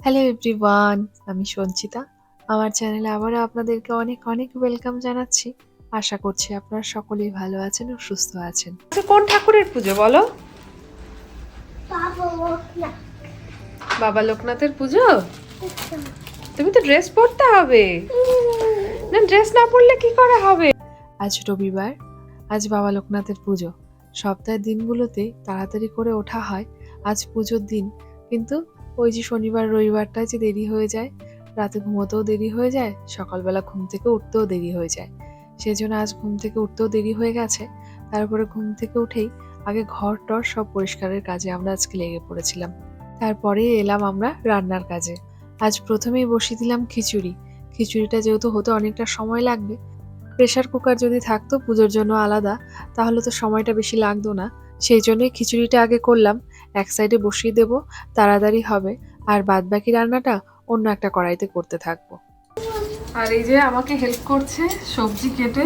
Hello everyone, আমি সঞ্চিতা। আমার চ্যানেলে আবারও আপনাদেরকে অনেক অনেক ওয়েলকাম জানাচ্ছি। আশা করছি আপনারা সকলেই ভালো আছেন ও সুস্থ আছেন। কোন ঠাকুরের পুজো বলো? বাবা লোকনাথের পুজো। তুমি তো ড্রেস পরতে হবে না, ড্রেস না পরলে কি করে হবে? আজ রবিবার, আজ বাবা লোকনাথের পুজো। সপ্তাহের দিনগুলোতে তাড়াতাড়ি করে ওঠা হয়, আজ পুজোর দিন। কিন্তু ওই যে শনিবার রবিবারটা যে দেরি হয়ে যায়, রাতে ঘুমোতেও দেরি হয়ে যায়, সকালবেলা ঘুম থেকে উঠতেও দেরি হয়ে যায়। সেজন্য আজ ঘুম থেকে উঠতেও দেরি হয়ে গেছে। তারপরে ঘুম থেকে উঠেই আগে ঘর টর সব পরিষ্কারের কাজে আমরা আজকে লেগে পড়েছিলাম। তারপরে এলাম আমরা রান্নার কাজে। আজ প্রথমেই বসিয়ে দিলাম খিচুড়ি। খিচুড়িটা যেহেতু হতে অনেকটা সময় লাগবে, প্রেসার কুকার যদি থাকতো পুজোর জন্য আলাদা, তাহলে তো সময়টা বেশি লাগতো না। সেই জন্যই খিচুড়িটা আগে করলাম, এক সাইডে বসিয়ে দেব, তাড়াতাড়ি হবে। আর বাদবাকি রান্নাটা অন্য একটা কড়াইতে করতে থাকবো। আর এই যে আমাকে হেল্প করছে সবজি কেটে।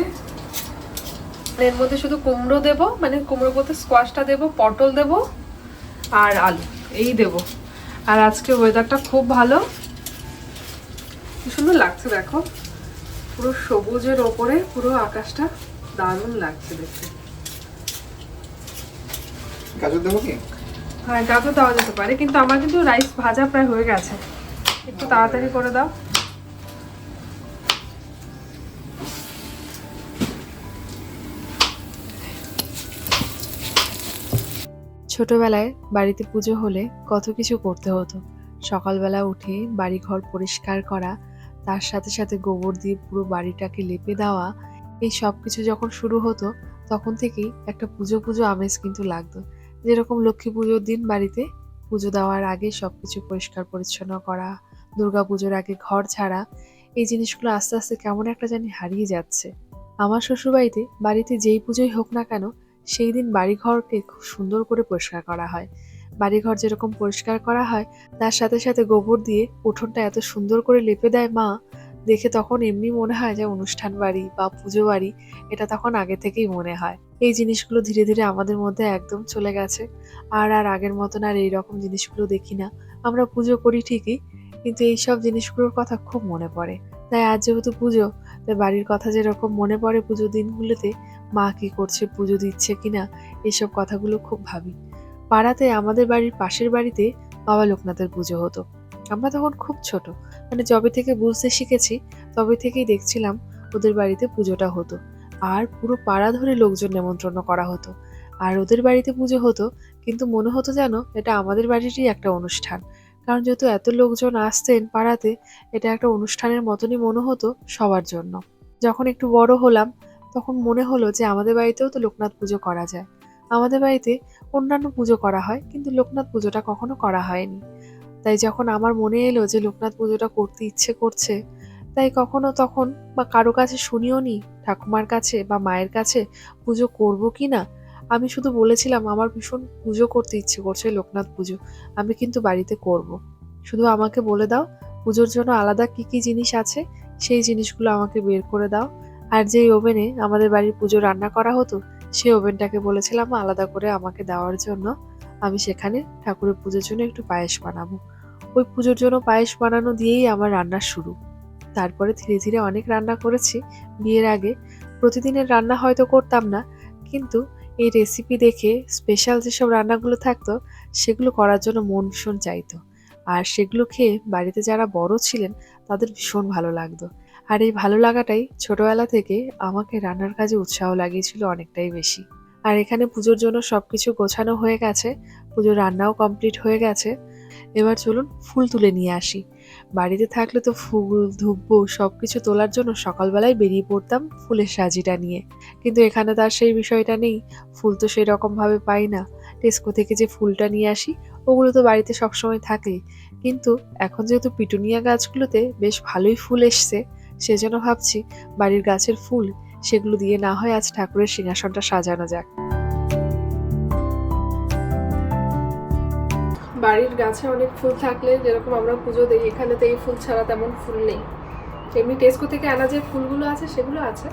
এর মধ্যে শুধু কুমড়ো দেব, মানে কুমড়ো বলতে স্কোয়াশটা দেব, পটল দেব আর আলু, এই দেব। আর আজকে ওয়েদারটা খুব ভালো, কি সুন্দর লাগছে দেখো, পুরো সবুজের ওপরে পুরো আকাশটা দারুণ লাগছে দেখতে। গাজর দেবো কি? হ্যাঁ, গাজর দেওয়া যেতে পারে, কিন্তু আমার কিন্তু রাইস ভাজা প্রায় হয়ে গেছে, একটু তাড়াতাড়ি করে দাও। ছোটবেলায় বাড়িতে পুজো হলে কত কিছু করতে হতো। সকালবেলা উঠে বাড়িঘর পরিষ্কার করা, তার সাথে সাথে গোবর দিয়ে পুরো বাড়িটাকে লেপে দেওয়া, এই সব কিছু যখন শুরু হতো তখন থেকেই একটা পুজো পুজো আমেজ কিন্তু লাগতো। যেরকম লক্ষ্মী পুজোর দিন বাড়িতে পুজো দেওয়ার আগে সবকিছু পরিষ্কার পরিচ্ছন্ন করা, দুর্গা পুজোর আগে ঘর ছাড়া, এই জিনিসগুলো আস্তে আস্তে কেমন একটা জানি হারিয়ে যাচ্ছে। আমার শ্বশুরবাড়িতে বাড়িতে যেই পুজোই হোক না কেন, সেই দিন বাড়িঘরকে খুব সুন্দর করে পরিষ্কার করা হয়। বাড়িঘর যেরকম পরিষ্কার করা হয়, তার সাথে সাথে গোবর দিয়ে উঠোনটা এত সুন্দর করে লেপে দেয় মা, দেখে তখন এমনি মনে হয় যে অনুষ্ঠান বাড়ি বা পুজো বাড়ি, এটা তখন আগে থেকেই মনে হয়। এই জিনিসগুলো ধীরে ধীরে আমাদের মধ্যে একদম চলে গেছে। আর আর আগের মতন আর এইরকম জিনিসগুলো দেখি না। আমরা পুজো করি ঠিকই, কিন্তু এইসব জিনিসগুলোর কথা খুব মনে পড়ে। তাই আজ যেহেতু পুজো, তাই বাড়ির কথা যেরকম মনে পড়ে পুজো দিনগুলোতে, মা কি করছে, পুজো দিচ্ছে কিনা, এইসব কথাগুলো খুব ভাবি। পাড়াতে আমাদের বাড়ির পাশের বাড়িতে বাবা লোকনাথের পুজো হতো। আমরা তখন খুব ছোট, মানে যবে থেকে বুঝতে শিখেছি তবে থেকেই দেখছিলাম ওদের বাড়িতে পুজোটা হতো। আর পুরো পাড়া ধরে লোকজন নেমন্ত্রণ করা হতো। আর ওদের বাড়িতে পুজো হতো, কিন্তু মনে হতো যেন এটা আমাদের বাড়িরই একটা অনুষ্ঠান। কারণ যেহেতু এত লোকজন আসতেন পাড়াতে, এটা একটা অনুষ্ঠানের মতনই মনে হতো সবার জন্য। যখন একটু বড় হলাম, তখন মনে হলো যে আমাদের বাড়িতেও তো লোকনাথ পুজো করা যায়। আমাদের বাড়িতে অন্যান্য পুজো করা হয়, কিন্তু লোকনাথ পুজোটা কখনো করা হয়নি। তাই যখন আমার মনে এলো যে লোকনাথ পুজোটা করতে ইচ্ছে করছে, তাই কখনো তখন বা কারো কাছে শুনিও নি, ঠাকুমার কাছে বা মায়ের কাছে, পুজো করব কি না। আমি শুধু বলেছিলাম আমার ভীষণ পুজো করতে ইচ্ছে করছে, লোকনাথ পুজো আমি কিন্তু বাড়িতে করব। শুধু আমাকে বলে দাও পুজোর জন্য আলাদা কি কি জিনিস আছে, সেই জিনিসগুলো আমাকে বের করে দাও। আর যেই ওভেনে আমাদের বাড়ির পুজো রান্না করা হতো, সেই ওভেনটাকে বলেছিলাম আলাদা করে আমাকে দেওয়ার জন্য। আমি সেখানে ঠাকুরের পুজোর জন্য একটু পায়েস বানাবো। ওই পুজোর জন্য পায়েস বানানো দিয়েই আমার রান্না শুরু। তারপরে ধীরে ধীরে অনেক রান্না করেছি বিয়ের আগে। প্রতিদিনের রান্না হয়তো করতাম না, কিন্তু এই রেসিপি দেখে স্পেশাল যেসব রান্নাগুলো থাকতো, সেগুলো করার জন্য মন ভীষণ চাইতো। আর সেগুলো খেয়ে বাড়িতে যারা বড় ছিলেন তাদের ভীষণ ভালো লাগতো। আর এই ভালো লাগাটাই ছোটবেলা থেকে আমাকে রান্নার কাজে উৎসাহ লাগিয়েছিল অনেকটাই বেশি। আর এখানে পুজোর জন্য সবকিছু গোছানো হয়ে গেছে, পুজোর রান্নাও কমপ্লিট হয়ে গেছে। এবার চলুন ফুল তুলে নিয়ে আসি। বাড়িতে থাকলে তো ফুল ধুব্বো সবকিছু তোলার জন্য সকালবেলায় বেরিয়ে পড়তাম ফুলের সাজিটা নিয়ে। কিন্তু এখানে তার সেই বিষয়টা নেই, ফুল তো সেই রকম ভাবে পাই না। টেস্কো থেকে যে ফুলটা নিয়ে আসি, ওগুলো তো বাড়িতে সবসময় থাকেই। কিন্তু এখন যেহেতু পিটুনিয়া গাছগুলোতে বেশ ভালোই ফুল এসছে, সেজন্য ভাবছি বাড়ির গাছের ফুল, সেগুলো দিয়ে না হয় আজ ঠাকুরের সিংহাসনটা সাজানো যাক। বাড়ির গাছে অনেক ফুল থাকলে যেরকম আমরা পুজো দিই, এখানে তো এই ফুল ছাড়া তেমন ফুল নেই। এমনি টেস্কো থেকে আনা যে ফুলগুলো আছে সেগুলো আছে,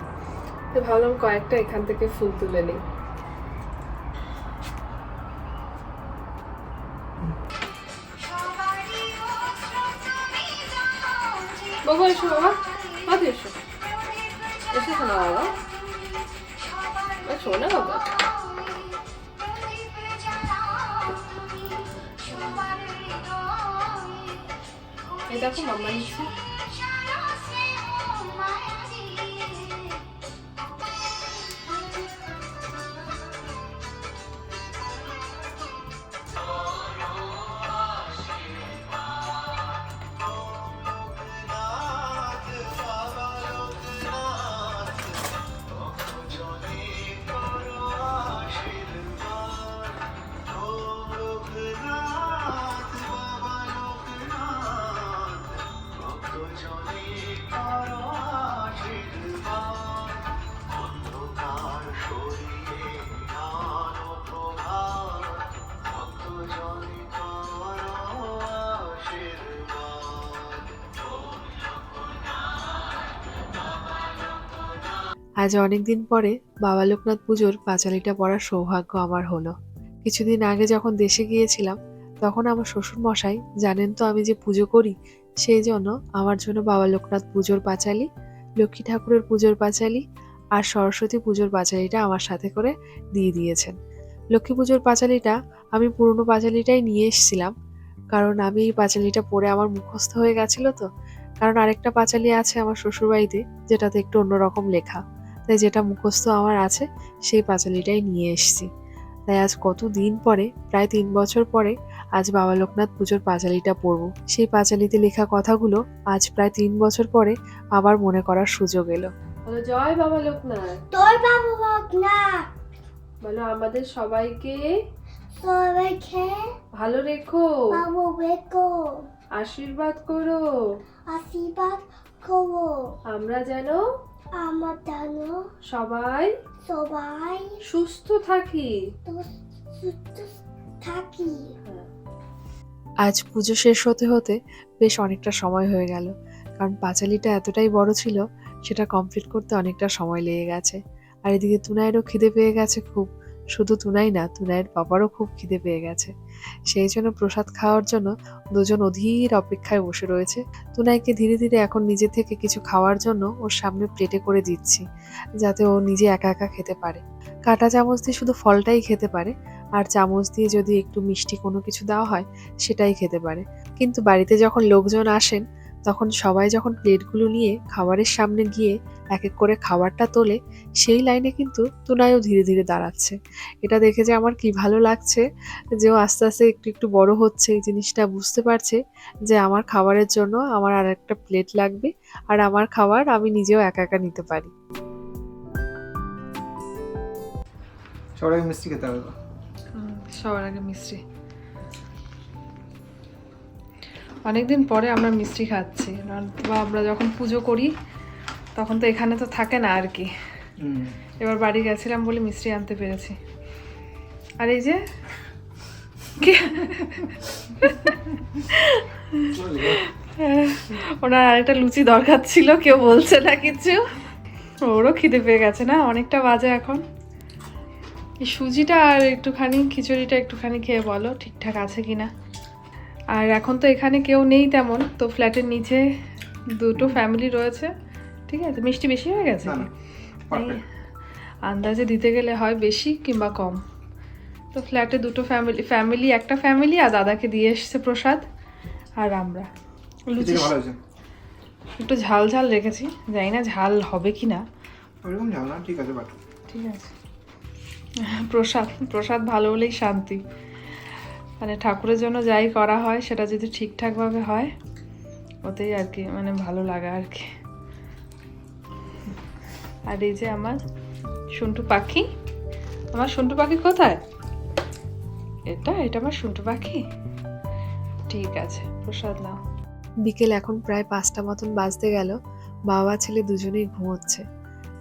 তো ভাবলাম কয়েকটা এখান থেকে ফুল তুলে নিই। বাবা এসো বাবা, হাত এসো, এসো না বাবা, এসো না বাবা। এই দেখো মাম্মা নিচ্ছে। আজ অনেকদিন পরে বাবা লোকনাথ পুজোর পাঁচালীটা পড়ার সৌভাগ্য আমার হলো। কিছুদিন আগে যখন দেশে গিয়েছিলাম তখন আমার শ্বশুর মশাই জানেন তো আমি যে পুজো করি, সেই জন্য আমার জন্য বাবা লোকনাথ পুজোর পাঁচালী, লক্ষ্মী ঠাকুরের পুজোর পাঁচালী আর সরস্বতী পুজোর পাঁচালীটা আমার সাথে করে দিয়ে দিয়েছেন। লক্ষ্মী পুজোর পাঁচালীটা আমি পুরনো পাঁচালীটাই নিয়ে এসেছিলাম, কারণ আমি এই পাঁচালীটা পড়ে আমার মুখস্থ হয়ে গেছিল তো। কারণ আরেকটা পাঁচালী আছে আমার শ্বশুরবাড়িতে যেটাতে একটু অন্যরকম লেখা, তাই যেটা মুখস্থ আমার আছে সেই পাঁচালীটাই নিয়ে এসেছি। তাই আজ কত দিন পরে, প্রায় 3 বছর পরে আজ বাবা লোকনাথ পুজোর পাঁচালীটা পড়বো। সেই পাঁচালীতে লেখা কথাগুলো আজ প্রায় 3 বছর পরে আবার মনে করার সুযোগ এলো। বলো জয় বাবা লোকনাথ। তোর বাবা লোকনাথ বলো আমাদের সবাইকে সবাইকে ভালো রেখো, বাবু বেকো আশীর্বাদ করো, আশীর্বাদ করো। আমরা যেন আমার জানো সবাই সবাই সুস্থ থাকি। সুস্থ থাকি। আজ পুজো শেষ হতে হতে বেশ অনেকটা সময় হয়ে গেল, কারণ পাঁচালীটা এতটাই বড় ছিল সেটা কমপ্লিট করতে অনেকটা সময় লেগে গেছে। আর এদিকে তুনাইয়েরও খিদে পেয়ে গেছে খুব। শুধু তুনাই না, তুনাইয়ের পাপারও খুব খিদে পেয়ে গেছে। সেই জন্য প্রসাদ খাওয়ার জন্য দুজন অধীর অপেক্ষায় বসে রয়েছে। তুনাইকে ধীরে ধীরে এখন নিজে থেকে কিছু খাওয়ার জন্য ওর সামনে প্লেটে করে দিচ্ছি, যাতে ও নিজে একা একা খেতে পারে। কাঁটা চামচ দিয়ে শুধু ফলটাই খেতে পারে, আর চামচ দিয়ে যদি একটু মিষ্টি কোনো কিছু দেওয়া হয় সেটাই খেতে পারে। কিন্তু বাড়িতে যখন লোকজন আসেন তখন সবাই যখন প্লেটগুলো নিয়ে খাবারের সামনে গিয়ে এক এক করে খাবারটা তোলে, সেই লাইনে কিন্তু তুনাইও ধীরে ধীরে দাঁড়াচ্ছে। এটা দেখে যে আমার কি ভালো লাগছে যে ও আস্তে আস্তে একটু একটু বড় হচ্ছে, এই জিনিসটা বুঝতে পারছে যে আমার খাবারের জন্য আমার আর একটা প্লেট লাগবে, আর আমার খাবার আমি নিজেও একা একা নিতে পারি। সবার আগে মিষ্টি খেতে হবে। সবার আগে মিষ্টি। অনেকদিন পরে আমরা মিষ্টি খাচ্ছি, আমরা যখন পুজো করি তখন তো এখানে তো থাকে না আর কি। এবার বাড়ি গেছিলাম বলে মিষ্টি আনতে পেরেছি। আর এই যে ওনার আরেকটা লুচি দরকার ছিল, কেউ বলছে না কিছু। ওরও খিদে পেয়ে গেছে না, অনেকটা বাজে এখন। এই সুজিটা আর একটুখানি খিচুড়িটা একটুখানি খেয়ে বলো ঠিকঠাক আছে কিনা। আর এখন তো এখানে কেউ নেই তেমন, তো ফ্ল্যাটের নিচে দুটো ফ্যামিলি রয়েছে। ঠিক আছে, মিষ্টি বেশি হয়ে গেছে? এই আন্দাজে দিতে গেলে হয় বেশি কিংবা কম। তো ফ্ল্যাটে দুটো ফ্যামিলি একটা ফ্যামিলি আর দাদাকে দিয়ে এসছে প্রসাদ। আর আমরা লুচি একটু ঝাল ঝাল রেখেছি, জানি না ঝাল হবে কি না। ঠিক আছে বাট ঠিক আছে। প্রসাদ প্রসাদ ভালো হলেই শান্তি। মানে ঠাকুরের জন্য যাই করা হয় সেটা যদি ঠিকঠাকভাবে হয় ওতেই আর কি মানে ভালো লাগা আর কি। আর এই যে আমার সন্টু পাখি, আমার সন্টু পাখি কোথায়? এটা আমার সন্টু পাখি। ঠিক আছে, প্রসাদ নাও। বিকেল এখন প্রায় 5টা মতন বাজতে গেল। বাবা ছেলে দুজনেই ঘুমোচ্ছে,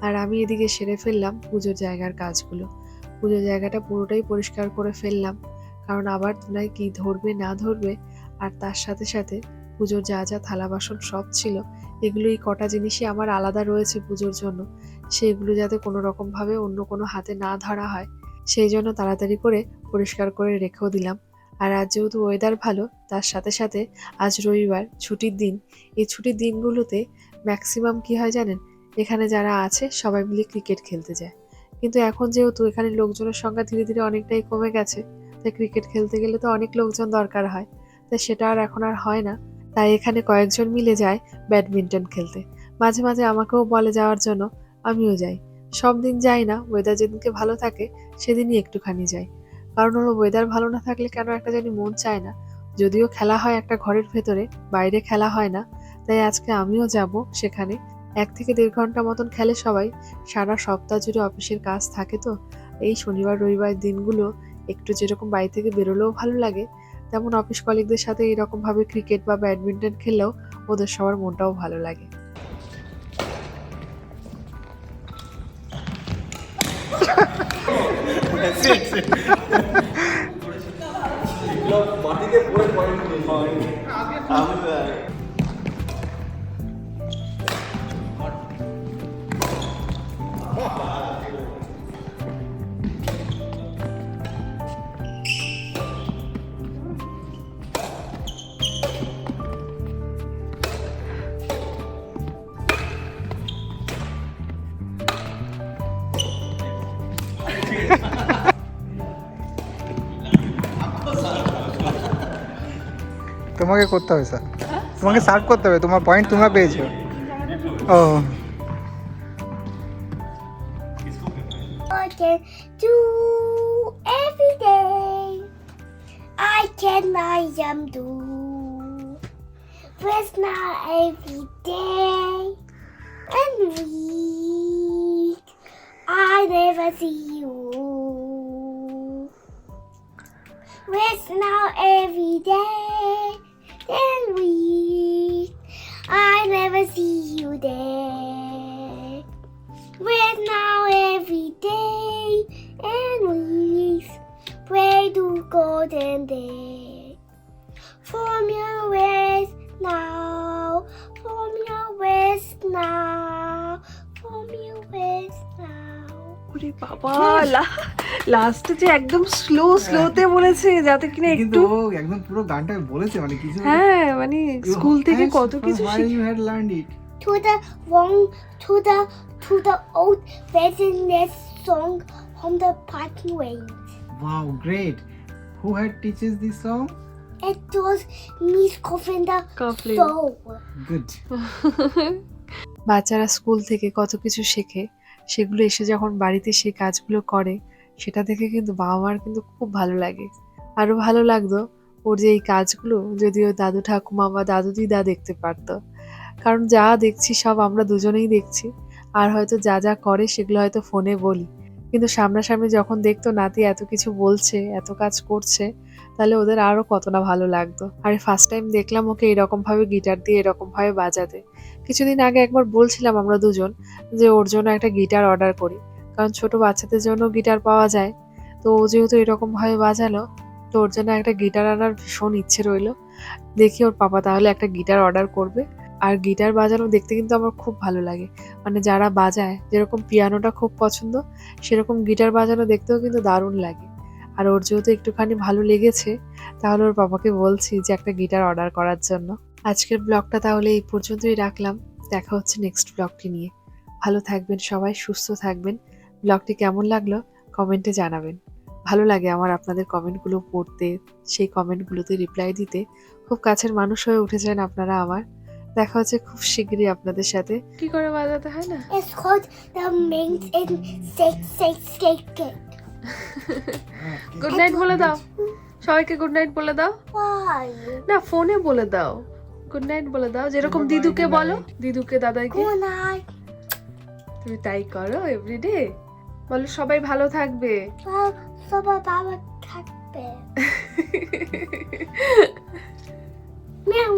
আর আমি এদিকে সেরে ফেললাম পুজোর জায়গার কাজগুলো। পুজোর জায়গাটা পুরোটাই পরিষ্কার করে ফেললাম, কারণ আবার তুনাই কি ধরবে না ধরবে। আর তার সাথে সাথে পুজোর যা যা থালা বাসন সব ছিল, এগুলো এই কটা জিনিসই আমার আলাদা রয়েছে পুজোর জন্য, সেগুলো যাতে কোনো রকমভাবে অন্য কোনো হাতে না ধরা হয় সেই জন্য তাড়াতাড়ি করে পরিষ্কার করে রেখেও দিলাম। আর আজ যেহেতু ওয়েদার ভালো, তার সাথে সাথে আজ রবিবার, ছুটির দিন। এই ছুটির দিনগুলোতে ম্যাক্সিমাম কি হয় জানেন, এখানে যারা আছে সবাই মিলে ক্রিকেট খেলতে যায়। কিন্তু এখন যেহেতু এখানে লোকজনের সংখ্যা ধীরে ধীরে অনেকটাই কমে গেছে, তাই ক্রিকেট খেলতে গেলে তো অনেক লোকজন দরকার হয়, তাই সেটা আর এখন আর হয় না। তাই এখানে কয়েকজন মিলে যায় ব্যাডমিন্টন খেলতে। মাঝে মাঝে আমাকেও বলে যাওয়ার জন্য, আমিও যাই। সব দিন যাই না, ওয়েদার যেদিনকে ভালো থাকে সেদিনই একটুখানি যাই। কারণ হলো ওয়েদার ভালো না থাকলে কেন একটা জানি মন চায় না। যদিও খেলা হয় একটা ঘরের ভেতরে, বাইরে খেলা হয় না। তাই আজকে আমিও যাব সেখানে। 1 থেকে 1.5 ঘন্টা মতন খেলে সবাই। সারা সপ্তাহ জুড়ে অফিসের কাজ থাকে তো, এই শনিবার রবিবার দিনগুলো একটু যেরকম বাড়ি থেকে বেরোলেও ভালো লাগে, তেমন অফিস কলিগদের সাথে এরকম ভাবে ক্রিকেট বা ব্যাডমিন্টন খেললেও ওদের সবার মনটাও ভালো লাগে। তোমাকে করতে হবে স্যার, তোমাকে সার্ভ করতে হবে, তোমার পয়েন্ট তোমরা পেয়েছো। ও I can do every day. I can do. But not every day. And week. I never see you. Rest now every day and week. I never see you there. Rest now every day and week. Pray to golden day. From your rest now. From your rest now. From your rest now. ওরে বাবা, লাস্টে যে একদম স্লোতে বলেছে, যাতে কিনা কিন্তু একটু ও একদম পুরো গানটা বলেছে, মানে কিছু হ্যাঁ, মানে স্কুল থেকে কত কিছু you had learned it. To the old business song from the party range. Wow, great. Who had teaches this song? It was Miss Coffin Coughlin. so. Good. বাচ্চারা স্কুল থেকে কত কিছু শেখে, সেগুলো এসে যখন বাড়িতে সেই কাজগুলো করে, সেটা দেখে কিন্তু বাবা মার কিন্তু খুব ভালো লাগে। আরো ভালো লাগতো ওর যে এই কাজগুলো যদি ওর দাদু ঠাকুমা বা দাদু দিদা দেখতে পারতো। কারণ যা দেখছি সব আমরা দুজনেই দেখছি, আর হয়তো যা যা করে সেগুলো হয়তো ফোনে বলি, কিন্তু সামনাসামনি যখন দেখতো নাতি এত কিছু বলছে, এত কাজ করছে, তাহলে ওদের আরো কত না ভালো লাগতো। আর ফার্স্ট টাইম দেখলাম ওকে এরকম ভাবে গিটার দিয়ে এরকম ভাবে বাজাতে। কিছুদিন আগে একবার বলছিলাম আমরা দুজন যে ওর জন্য একটা গিটার অর্ডার করি, কারণ ছোট বাচ্চাদের জন্য গিটার পাওয়া যায়। তো ও যেহেতু এরকম ভাবে বাজালো, তো ওর জন্য একটা গিটার আনার ভীষণ ইচ্ছে রইলো। দেখি ওর পাপা তাহলে একটা গিটার অর্ডার করবে। আর গিটার বাজানো দেখতে কিন্তু আমার খুব ভালো লাগে, মানে যারা বাজায়, যেরকম পিয়ানোটা খুব পছন্দ, সেরকম গিটার বাজানো দেখতেও কিন্তু দারুণ লাগে। আর ওর যেহেতু একটুখানি ভালো লেগেছে, তাহলে ওর বাবাকে বলছি যে একটা গিটার অর্ডার করার জন্য। আজকের ব্লগটা তাহলে এই পর্যন্তই রাখলাম। দেখা হচ্ছে নেক্সট ব্লগটি নিয়ে। ভালো থাকবেন সবাই, সুস্থ থাকবেন। ব্লগটি কেমন লাগলো কমেন্টে জানাবেন। ভালো লাগে আমার আপনাদের কমেন্টগুলো পড়তে, সেই কমেন্টগুলোতে রিপ্লাই দিতে। খুব কাছের মানুষ হয়ে উঠেছেন আপনারা আমার। দেখা হচ্ছে খুব শিগগিরই আপনাদের সাথে। কি করে বাজাতে হয় না? It's called the mains in six. Good night বলে দাও সবাইকে, গুড নাইট বলে দাও। Why? না, ফোনে বলে দাও, গুড নাইট বলে দাও, যেরকম Goodbye, দিদুকে good বলো, night. দিদুকে দাদাইকে। Good night. তুমি তাই করো এভরিডে। বলো সবাই ভালো থাকবে। Well, so Baba cat bear. Meow.